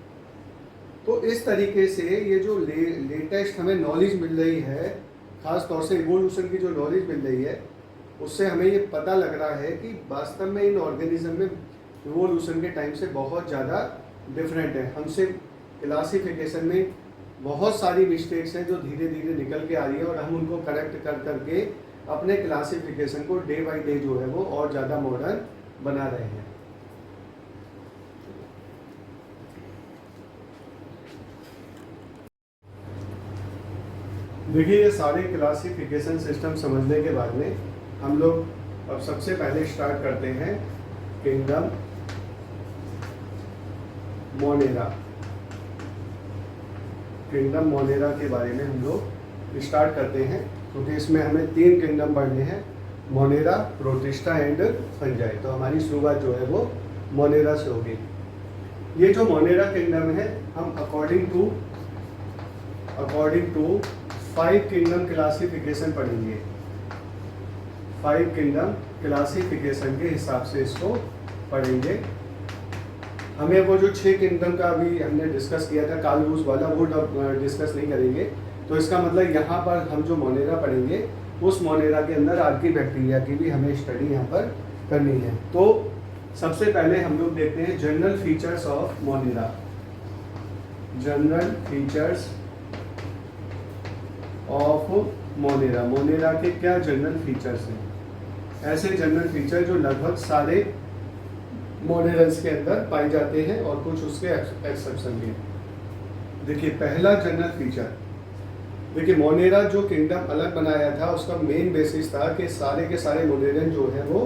तो इस तरीके से ये जो लेटेस्ट हमें नॉलेज मिल रही है, खास तौर से इवोल्यूशन की जो नॉलेज मिल रही है, उससे हमें ये पता लग रहा है कि वास्तव में इन ऑर्गेनिज्म में इवोल्यूशन के टाइम से बहुत ज़्यादा डिफरेंट है। हमसे क्लासिफिकेशन में बहुत सारी मिस्टेक्स हैं जो धीरे धीरे निकल के आ रही है और हम उनको करेक्ट कर करके अपने क्लासिफिकेशन को डे बाय डे जो है वो और ज़्यादा मॉडर्न बना रहे हैं। देखिए, ये सारे क्लासिफिकेशन सिस्टम समझने के बाद में हम लोग अब सबसे पहले स्टार्ट करते हैं किंगडम मोनेरा। किंगडम मोनेरा के बारे में हम लोग स्टार्ट करते हैं क्योंकि इसमें हमें 3 किंगडम पढ़ने हैं, मोनेरा, प्रोटिस्टा एंड फंजाई। तो हमारी शुरुआत जो है वो मोनेरा से होगी। ये जो मोनेरा किंगडम है, हम अकॉर्डिंग टू 5 किंगडम क्लासिफिकेशन पढ़ेंगे। 5 किंगडम क्लासिफिकेशन के हिसाब से इसको पढ़ेंगे। हमें वो जो 6 किंगडम का अभी हमने डिस्कस किया था कार्ल लूस वाला, वो डिस्कस नहीं करेंगे। तो इसका मतलब यहाँ पर हम जो मोनेरा पढ़ेंगे, उस मोनेरा के अंदर आर्की बैक्टीरिया की भी हमें स्टडी यहाँ पर करनी है। तो सबसे पहले हम लोग देखते हैं general features of Monera. General features of Monera. Monera के क्या जनरल फीचर्स हैं? ऐसे जनरल फीचर जो लगभग सारे मोनेरल्स के अंदर पाए जाते हैं और कुछ उसके एक्सेप्शन भी। देखिए, पहला जनरल फीचर, देखिए मोनेरा जो किंगडम अलग बनाया था उसका मेन बेसिस था कि सारे के सारे मोनेरन जो है वो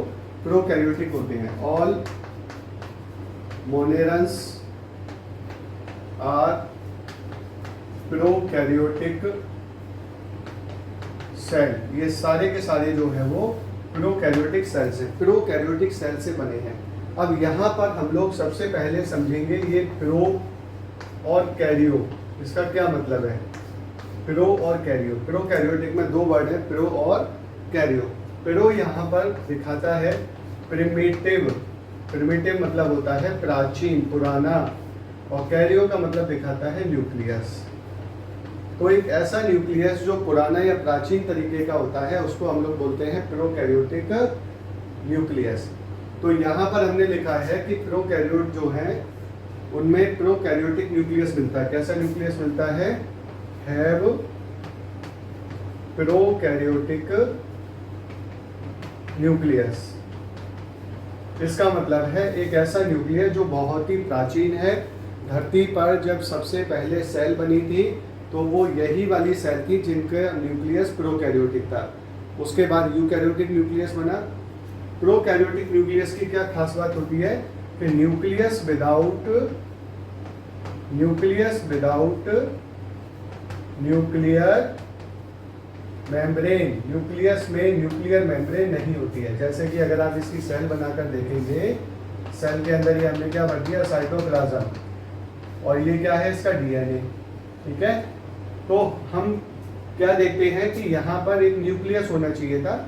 प्रोकैरियोटिक होते हैं। All monerans are prokaryotic cell. ये सारे के सारे जो है वो प्रोकैरियोटिक सेल से, प्रोकैरियोटिक सेल से बने हैं। अब यहाँ पर हम लोग सबसे पहले समझेंगे ये प्रो और कैरियो, इसका क्या मतलब है? प्रो और कैरियो। प्रोकैरियोटिक में 2 वर्ड है, प्रो और कैरियो। प्रो यहाँ पर दिखाता है प्रिमिटिव। प्रिमिटिव मतलब होता है प्राचीन, पुराना, और कैरियो का मतलब दिखाता है न्यूक्लियस। तो एक ऐसा न्यूक्लियस जो पुराना या प्राचीन तरीके का होता है उसको हम लोग बोलते हैं प्रोकैरियोटिक न्यूक्लियस। तो यहाँ पर हमने लिखा है कि प्रोकैरियोट जो है उनमें प्रोकैरियोटिक न्यूक्लियस मिलता है। कैसा न्यूक्लियस मिलता है? Have prokaryotic nucleus. इसका मतलब है एक ऐसा न्यूक्लियस जो बहुत ही प्राचीन है। धरती पर जब सबसे पहले सेल बनी थी तो वो यही वाली सेल थी जिनका न्यूक्लियस प्रोकैरियोटिक था। उसके बाद यूकैरियोटिक न्यूक्लियस बना। प्रोकैरियोटिक न्यूक्लियस की क्या खास बात होती है कि nucleus without nuclear membrane, nucleus में न्यूक्लियर मेम्ब्रेन नहीं होती है। जैसे कि अगर आप इसकी सेल बनाकर देखेंगे, सेल के अंदर ये हमने क्या भर दिया? साइटोप्लाज्म, और ये क्या है? इसका डीएनए। ठीक है, तो हम क्या देखते हैं कि यहाँ पर एक न्यूक्लियस होना चाहिए था,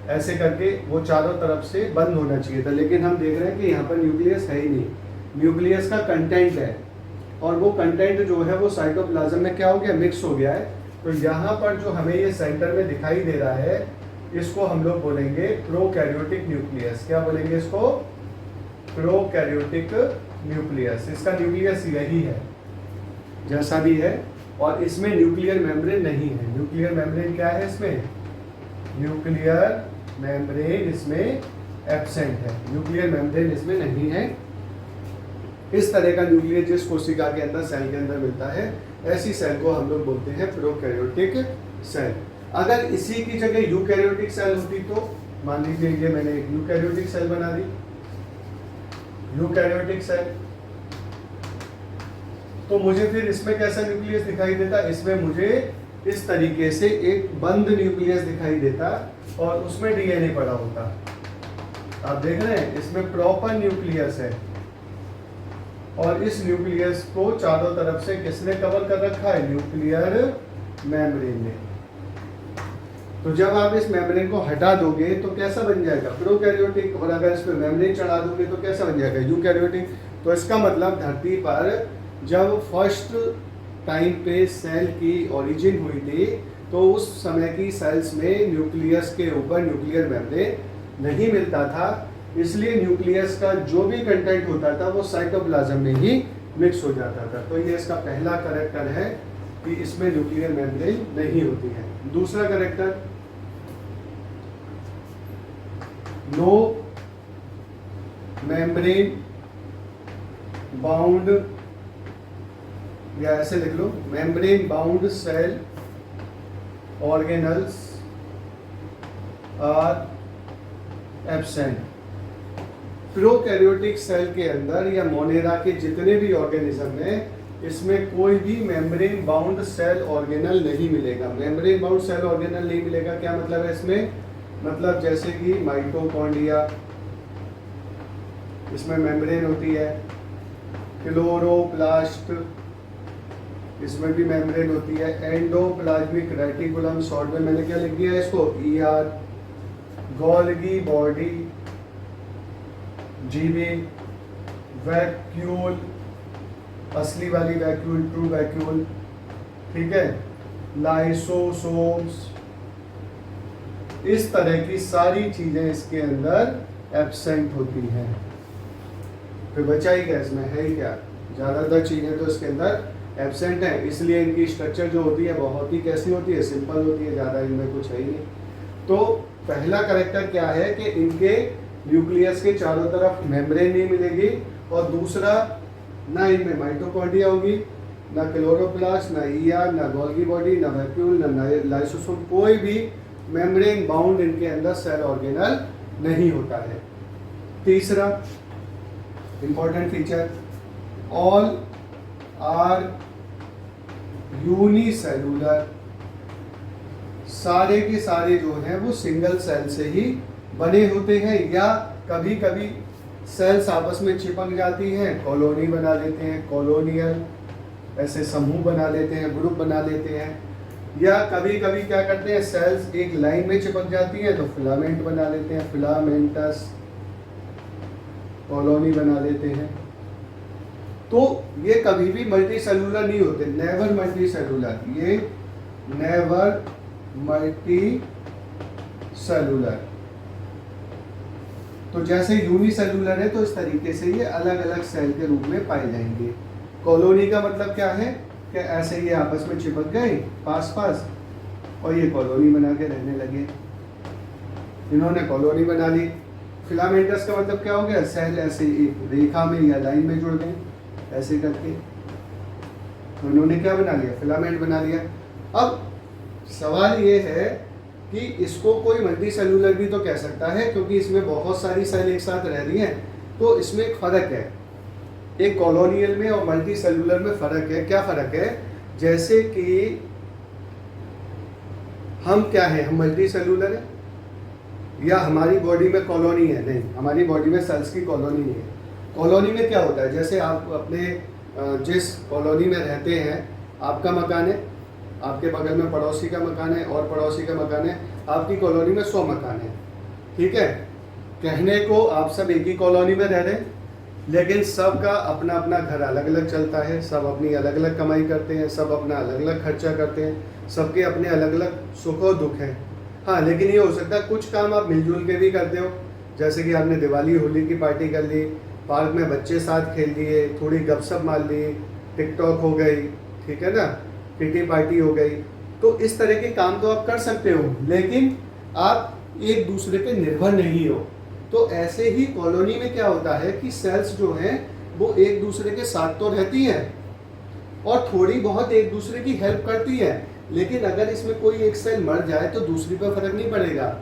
ऐसे करके वो चारों तरफ से बंद होना चाहिए था, लेकिन हम देख रहे हैं कि यहाँ पर न्यूक्लियस है ही नहीं। न्यूक्लियस का कंटेंट है और वो कंटेंट जो है वो साइटोप्लाज्म में क्या हो गया, मिक्स हो गया है। तो यहाँ पर जो हमें ये सेंटर में दिखाई दे रहा है, इसको हम लोग बोलेंगे प्रोकैरियोटिक न्यूक्लियस। क्या बोलेंगे इसको? Prokaryotic nucleus. इसका न्यूक्लियस यही है जैसा भी है, और इसमें न्यूक्लियर मेम्ब्रेन नहीं है। न्यूक्लियर मेम्ब्रेन क्या है इसमें? न्यूक्लियर मेम्ब्रेन इसमें एब्सेंट है, न्यूक्लियर मेम्ब्रेन इसमें नहीं है। इस तरह का न्यूक्लियस जिस कोशिका के अंदर, सेल के अंदर मिलता है, ऐसी सेल को हम लोग बोलते हैं प्रोकैरियोटिक सेल। अगर इसी की जगह यूकैरियोटिक सेल होती तो मान लीजिए ये मैंने एक यूकैरियोटिक सेल बना दी, यूकैरियोटिक सेल, तो मुझे फिर इसमें कैसा न्यूक्लियस दिखाई देता? इसमें मुझे इस तरीके से एक बंद न्यूक्लियस दिखाई देता और उसमें डीएनए पड़ा होता। आप देख रहे हैं इसमें प्रॉपर न्यूक्लियस है और इस न्यूक्लियस को चारों तरफ से किसने कवर कर रखा है? न्यूक्लियर मेम्ब्रेन ने। तो जब आप इस मेम्ब्रेन को हटा दोगे तो कैसा बन जाएगा? प्रोकैरियोटिक। और अगर इस पर मेम्ब्रेन चढ़ा दोगे तो कैसा बन जाएगा? यूकैरियोटिक। तो इसका मतलब धरती पर जब फर्स्ट टाइम पे सेल की ओरिजिन हुई थी तो उस समय की सेल्स में न्यूक्लियस के ऊपर न्यूक्लियर मेम्ब्रेन नहीं मिलता था, इसलिए न्यूक्लियस का जो भी कंटेंट होता था वो साइटोप्लाज्म में ही मिक्स हो जाता था। तो ये इसका पहला कैरेक्टर है कि इसमें न्यूक्लियर मेम्ब्रेन नहीं होती है। दूसरा कैरेक्टर, नो मेम्ब्रेन बाउंड, या ऐसे लिख लो, membrane bound cell organelles are absent. Prokaryotic cell के अंदर या मोनेरा के जितने भी ऑर्गेनिज्म हैं, इसमें कोई भी मेम्ब्रेन बाउंड सेल ऑर्गेनल नहीं मिलेगा। मेम्ब्रेन बाउंड सेल ऑर्गेनल नहीं मिलेगा, क्या मतलब है इसमें? मतलब जैसे कि माइटोकॉन्ड्रिया, इसमें मेम्ब्रेन होती है, क्लोरोप्लास्ट, इसमें भी मेम्ब्रेन होती है, एंडोप्लाज्मिक रेटिकुलम, शॉर्ट में मैंने क्या लिख दिया है इसको? ER, Golgi body, GB, vacuole, असली वाली वैक्यूल, ट्रू वैक्यूल, ठीक है, लाइसोसोम्स, इस तरह की सारी चीजें इसके अंदर एब्सेंट होती हैं। फिर बचा ही क्या इसमें? है ही क्या? ज़्यादातर चीज़ें तो इसके अंदर एब्सेंट है, इसलिए इनकी स्ट्रक्चर जो होती है बहुत ही कैसी होती है? सिंपल होती है, ज़्यादा इनमें कुछ है ही नहीं। तो पहला कैरेक्टर क्या है कि इनके न्यूक्लियस के चारों तरफ मेम्ब्रेन नहीं मिलेगी, और दूसरा, ना इनमें माइटोकॉन्ड्रिया होगी, ना क्लोरोप्लास्ट, ना ER, ना गोल्गी बॉडी, ना वैक्यूल, ना लाइसोसोम, कोई भी मेम्ब्रेन बाउंड इनके अंदर सेल ऑर्गेनल नहीं होता है। तीसरा important feature, all are unicellular, सारे के सारे जो हैं वो सिंगल सेल से ही बने होते हैं, या कभी कभी सेल्स आपस में चिपक जाती हैं, कॉलोनी बना लेते हैं, कॉलोनियल ऐसे समूह बना लेते हैं, ग्रुप बना लेते हैं, या कभी कभी क्या करते हैं, सेल्स एक लाइन में चिपक जाती हैं तो फिलामेंट बना लेते हैं, फिलामेंटस कॉलोनी बना लेते हैं। तो ये कभी भी मल्टी सेलुलर नहीं होते, नेवर मल्टी सेलुलर, ये नेवर मल्टी सेलुलर। तो जैसे यूनिसेलुलर है तो इस तरीके से ये अलग अलग सेल के रूप में पाए जाएंगे। कॉलोनी का मतलब क्या है कि ऐसे ये आपस में चिपक गए पास पास और ये कॉलोनी बना के रहने लगे, इन्होंने कॉलोनी बना ली। फिलामेंटस का मतलब क्या हो गया? सेल ऐसे एक रेखा में या लाइन में जुड़ गए ऐसे करके, तो उन्होंने क्या बना लिया? फिलामेंट बना लिया। अब सवाल ये है कि इसको कोई मल्टी सेलुलर भी तो कह सकता है, क्योंकि इसमें बहुत सारी सेल एक साथ रह रही हैं, तो इसमें एक फ़र्क है, एक कॉलोनियल में और मल्टी सेलुलर में फ़र्क है। क्या फ़र्क है? जैसे कि हम क्या हैं, हम मल्टी सेलुलर हैं, या हमारी बॉडी में कॉलोनी है? नहीं, हमारी बॉडी में सेल्स की कॉलोनी नहीं है। कॉलोनी में क्या होता है? जैसे आप अपने जिस कॉलोनी में रहते हैं, आपका मकान है, आपके बगल में पड़ोसी का मकान है और पड़ोसी का मकान है, आपकी कॉलोनी में 100 मकान है, ठीक है। कहने को आप सब एक ही कॉलोनी में रह रहे हैं, लेकिन सबका अपना अपना घर अलग अलग चलता है, सब अपनी अलग अलग कमाई करते हैं, सब अपना अलग अलग खर्चा करते हैं, सबके अपने अलग अलग सुख और दुख हैं। हाँ, लेकिन ये हो सकता है कुछ काम आप मिलजुल के भी करते हो, जैसे कि आपने दिवाली होली की पार्टी कर ली, पार्क में बच्चे साथ खेल लिए, थोड़ी गपशप मार ली, टिकटॉक हो गई, ठीक है ना, किटी पार्टी हो गई। तो इस तरह के काम तो आप कर सकते हो, लेकिन आप एक दूसरे पे निर्भर नहीं हो। तो ऐसे ही कॉलोनी में क्या होता है कि सेल्स जो हैं वो एक दूसरे के साथ तो रहती हैं और थोड़ी बहुत एक दूसरे की हेल्प करती है, लेकिन अगर इसमें कोई एक सेल मर जाए तो दूसरी पर फर्क नहीं पड़ेगा,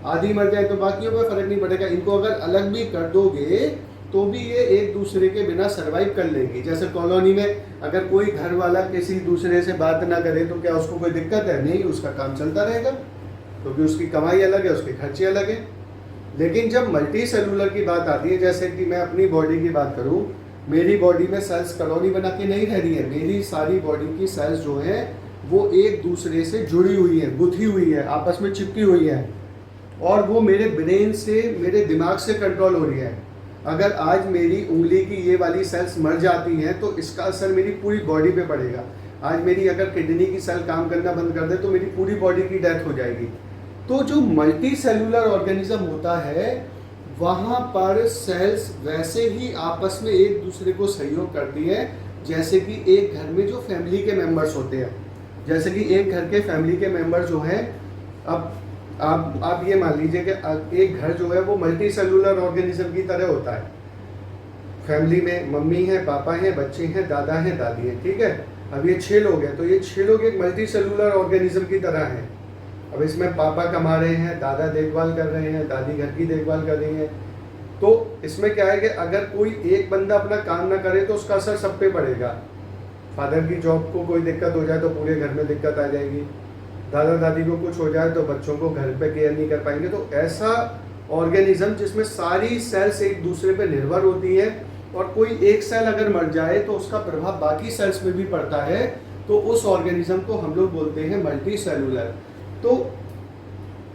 आधी मर जाए तो बाकियों पर फर्क नहीं पड़ेगा। इनको अगर अलग भी कर दोगे तो भी ये एक दूसरे के बिना सरवाइव कर लेंगी। जैसे कॉलोनी में अगर कोई घर वाला किसी दूसरे से बात ना करे तो क्या उसको कोई दिक्कत है? नहीं, उसका काम चलता रहेगा, क्योंकि उसकी कमाई अलग है, उसके खर्चे अलग है। लेकिन जब मल्टी सेलुलर की बात आती है, जैसे कि मैं अपनी बॉडी की बात करूं, मेरी बॉडी में सेल्स कॉलोनी बना के नहीं रह रही है, मेरी सारी बॉडी की सेल्स जो है वो एक दूसरे से जुड़ी हुई है, गुथी हुई है, आपस में चिपकी हुई है, और वो मेरे ब्रेन से, मेरे दिमाग से कंट्रोल हो रही है। अगर आज मेरी उंगली की ये वाली सेल्स मर जाती हैं तो इसका असर मेरी पूरी बॉडी पे पड़ेगा। आज मेरी अगर किडनी की सेल काम करना बंद कर दे तो मेरी पूरी बॉडी की डेथ हो जाएगी। तो जो मल्टी सेलुलर ऑर्गेनिज्म होता है वहाँ पर सेल्स वैसे ही आपस में एक दूसरे को सहयोग करती है, जैसे कि एक घर में जो फैमिली के मेंबर्स होते हैं। जैसे कि एक घर के फैमिली के मेंबर जो हैं, अब आप ये मान लीजिए कि एक घर जो है वो मल्टी सेलुलर ऑर्गेनिज्म की तरह होता है। फैमिली में मम्मी है, पापा हैं, बच्चे हैं, दादा हैं, दादी हैं, ठीक है। अब ये 6 लोग हैं, तो ये 6 लोग एक मल्टी सेलुलर ऑर्गेनिज्म की तरह हैं। अब इसमें पापा कमा रहे हैं, दादा देखभाल कर रहे हैं, दादी घर की देखभाल कर रही हैं। तो इसमें क्या है कि अगर कोई एक बंदा अपना काम ना करे तो उसका असर सब पे पड़ेगा। फादर की जॉब को कोई दिक्कत हो जाए तो पूरे घर में दिक्कत आ जाएगी, दादा दादी को कुछ हो जाए तो बच्चों को घर पे केयर नहीं कर पाएंगे। तो ऐसा ऑर्गेनिज्म जिसमें सारी सेल्स एक दूसरे पे निर्भर होती है और कोई एक सेल अगर मर जाए तो उसका प्रभाव बाकी सेल्स में भी पड़ता है, तो उस ऑर्गेनिज्म को हम लोग बोलते हैं मल्टी सेलुलर। तो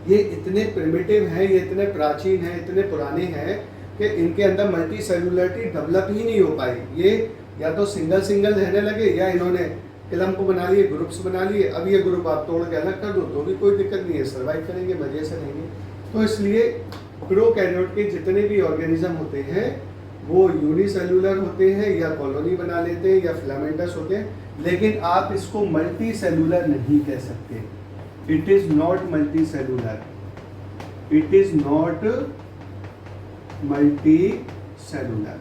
ये इतने प्रिमिटिव हैं, ये इतने प्राचीन हैं, इतने पुराने हैं कि इनके अंदर मल्टी सेलुलरिटी डेवलप ही नहीं हो पाई। ये या तो सिंगल सिंगल रहने लगे या इन्होंने क्लम्प बना लिए, ग्रुप्स बना लिए। अब ये ग्रुप आप तोड़ के अलग कर दो तो भी कोई दिक्कत नहीं है, सर्वाइव करेंगे, मजे से रहेंगे। तो इसलिए प्रोकैरियोट के जितने भी ऑर्गेनिज्म होते हैं वो यूनिसेलुलर होते हैं या कॉलोनी बना लेते हैं या फिलामेंटस होते हैं, लेकिन आप इसको मल्टी सेलुलर नहीं कह सकते। It is not multi cellular, it is not multi cellular,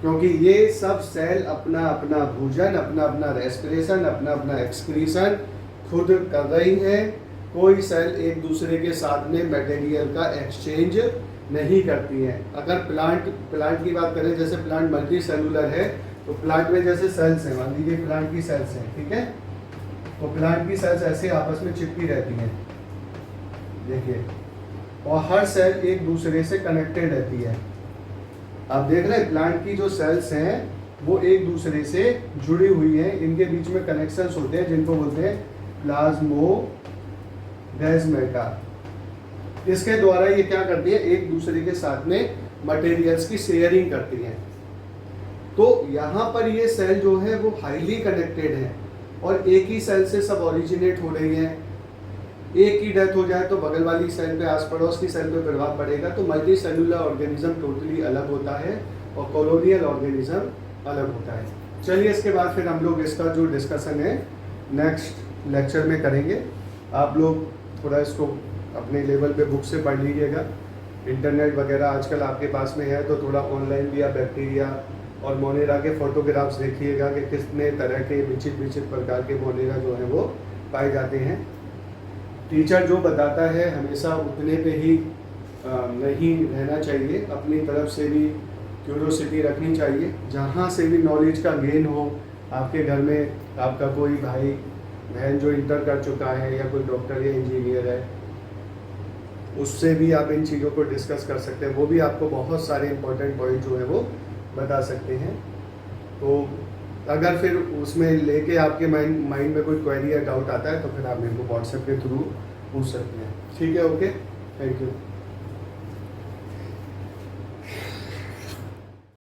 क्योंकि ये सब सेल अपना अपना भोजन, अपना अपना रेस्पिरेशन, अपना अपना एक्सक्रीशन खुद कर रही है। कोई सेल एक दूसरे के साथ में मटेरियल का एक्सचेंज नहीं करती हैं। अगर प्लांट की बात करें, जैसे प्लांट मल्टी सेलुलर है तो प्लांट में जैसे सेल्स हैं, मान लीजिए प्लांट की सेल्स हैं, ठीक है, तो प्लांट की सेल्स ऐसे आपस में चिपकी रहती हैं, देखिए, और हर सेल एक दूसरे से कनेक्टेड रहती है। आप देख रहे हैं प्लांट की जो सेल्स हैं वो एक दूसरे से जुड़ी हुई हैं, इनके बीच में कनेक्शंस होते हैं जिनको बोलते हैं प्लाज्मोडेस्माटा। इसके द्वारा ये क्या करती है, एक दूसरे के साथ में मटेरियल्स की शेयरिंग करती हैं। तो यहाँ पर ये सेल जो है वो हाईली कनेक्टेड है और एक ही सेल से सब ओरिजिनेट हो रही हैं। एक की डेथ हो जाए तो बगल वाली सेल पे, आस पड़ोस की सेल पे प्रभाव पड़ेगा। तो मल्टी सेलुलर ऑर्गेनिज्म टोटली अलग होता है और कॉलोनियल ऑर्गेनिज्म अलग होता है। चलिए इसके बाद फिर हम लोग इसका जो डिस्कशन है नेक्स्ट लेक्चर में करेंगे। आप लोग थोड़ा इसको अपने लेवल पे बुक से पढ़ लीजिएगा। इंटरनेट वगैरह आजकल आपके पास में है तो थोड़ा ऑनलाइन भी आप बैक्टीरिया और मोनेरा के फोटोग्राफ्स देखिएगा कि कितने तरह के विचित्र प्रकार के मोनेरा जो है वो पाए जाते हैं। टीचर जो बताता है हमेशा उतने पे ही नहीं रहना चाहिए, अपनी तरफ से भी क्यूरोसिटी रखनी चाहिए। जहाँ से भी नॉलेज का गेन हो, आपके घर में आपका कोई भाई बहन जो इंटर कर चुका है या कोई डॉक्टर या इंजीनियर है, उससे भी आप इन चीज़ों को डिस्कस कर सकते हैं। वो भी आपको बहुत सारे इंपॉर्टेंट पॉइंट जो है वो बता सकते हैं। तो अगर फिर उसमें लेके आपके माइंड में कोई क्वेरी या डाउट आता है तो फिर आप मेरे को व्हाट्सएप के थ्रू पूछ सकते हैं। ठीक है, ओके, थैंक यू।